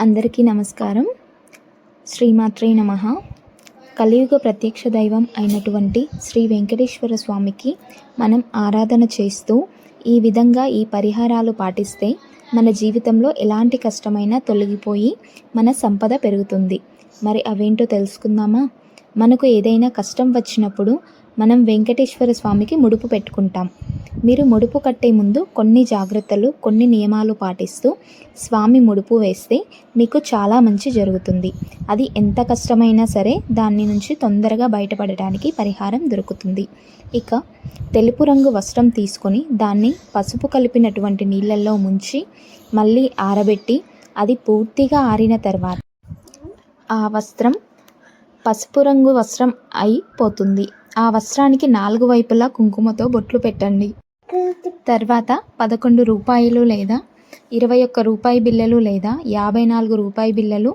అందరికీ నమస్కారం. శ్రీమాత్రే నమః. కలియుగ ప్రత్యక్ష దైవం అయినటువంటి శ్రీ వెంకటేశ్వర స్వామికి మనం ఆరాధన చేస్తూ ఈ విధంగా ఈ పరిహారాలు పాటిస్తే మన జీవితంలో ఎలాంటి కష్టమైనా తొలగిపోయి మన సంపద పెరుగుతుంది. మరి అవేంటో తెలుసుకుందామా? మనకు ఏదైనా కష్టం వచ్చినప్పుడు మనం వెంకటేశ్వర స్వామికి ముడుపు పెట్టుకుంటాం. మీరు ముడుపు కట్టే ముందు కొన్ని జాగ్రత్తలు, కొన్ని నియమాలు పాటిస్తూ స్వామి ముడుపు వేస్తే మీకు చాలా మంచి జరుగుతుంది. అది ఎంత కష్టమైనా సరే దాని నుంచి తొందరగా బయటపడడానికి పరిహారం దొరుకుతుంది. ఇక తెలుపు రంగు వస్త్రం తీసుకొని దాన్ని పసుపు కలిపినటువంటి నీళ్ళల్లో ముంచి మళ్ళీ ఆరబెట్టి అది పూర్తిగా ఆరిన తర్వాత ఆ వస్త్రం పసుపు రంగు వస్త్రం అయిపోతుంది. ఆ వస్త్రానికి 4 వైపులా కుంకుమతో బొట్లు పెట్టండి. తర్వాత 11 రూపాయలు లేదా 21 రూపాయి బిళ్ళలు లేదా 54 రూపాయి బిళ్ళలు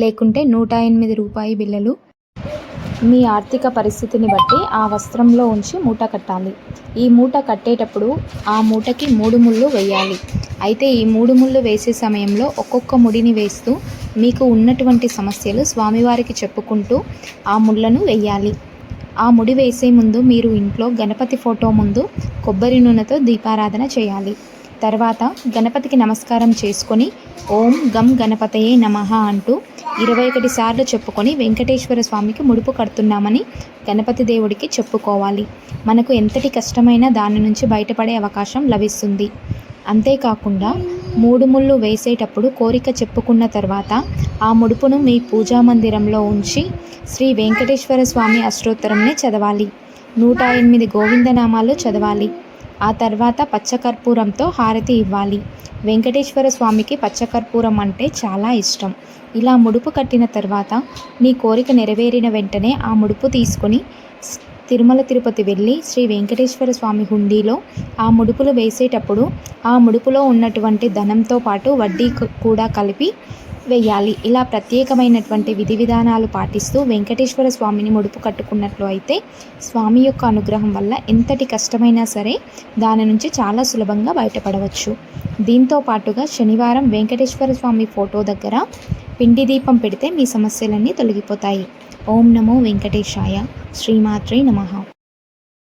లేకుంటే 108 రూపాయి బిళ్ళలు మీ ఆర్థిక పరిస్థితిని బట్టి ఆ వస్త్రంలో ఉంచి మూట కట్టాలి. ఈ మూట కట్టేటప్పుడు ఆ మూటకి 3 ముళ్ళు వేయాలి. అయితే ఈ 3 ముళ్ళు వేసే సమయంలో ఒక్కొక్క ముడిని వేస్తూ మీకు ఉన్నటువంటి సమస్యలు స్వామివారికి చెప్పుకుంటూ ఆ ముళ్ళను వేయాలి. ఆ ముడి వేసే ముందు మీరు ఇంట్లో గణపతి ఫోటో ముందు కొబ్బరి నూనెతో దీపారాధన చేయాలి. తర్వాత గణపతికి నమస్కారం చేసుకొని ఓం గం గణపతయే నమః అంటూ 21 సార్లు చెప్పుకొని వెంకటేశ్వర స్వామికి ముడుపు కడుతున్నామని గణపతి దేవుడికి చెప్పుకోవాలి. మనకు ఎంతటి కష్టమైనా దాని నుంచి బయటపడే అవకాశం లభిస్తుంది. అంతేకాకుండా 3 ముళ్ళు వేసేటప్పుడు కోరిక చెప్పుకున్న తర్వాత ఆ ముడుపును మీ పూజా మందిరంలో ఉంచి శ్రీ వెంకటేశ్వర స్వామి అష్టోత్తరంని చదవాలి. 108 గోవిందనామాలు చదవాలి. ఆ తర్వాత పచ్చకర్పూరంతో హారతి ఇవ్వాలి. వెంకటేశ్వర స్వామికి పచ్చకర్పూరం అంటే చాలా ఇష్టం. ఇలా ముడుపు కట్టిన తర్వాత నీ కోరిక నెరవేరిన వెంటనే ఆ ముడుపు తీసుకొని తిరుమల తిరుపతి వెళ్ళి శ్రీ వెంకటేశ్వర స్వామి హుండీలో ఆ ముడుపులు వేసేటప్పుడు ఆ ముడుపులో ఉన్నటువంటి ధనంతో పాటు వడ్డీ కూడా కలిపి వేయాలి. ఇలా ప్రత్యేకమైనటువంటి విధి విధానాలు పాటిస్తూ వెంకటేశ్వర స్వామిని ముడుపు కట్టుకున్నట్లు అయితే స్వామి యొక్క అనుగ్రహం వల్ల ఎంతటి కష్టమైనా సరే దాని నుంచి చాలా సులభంగా బయటపడవచ్చు. దీంతో పాటుగా శనివారం వెంకటేశ్వర స్వామి ఫోటో దగ్గర పిండి దీపం పెడితే మీ సమస్యలన్నీ తొలగిపోతాయి. ఓం నమో వెంకటేశాయ. శ్రీమాత్రే నమః.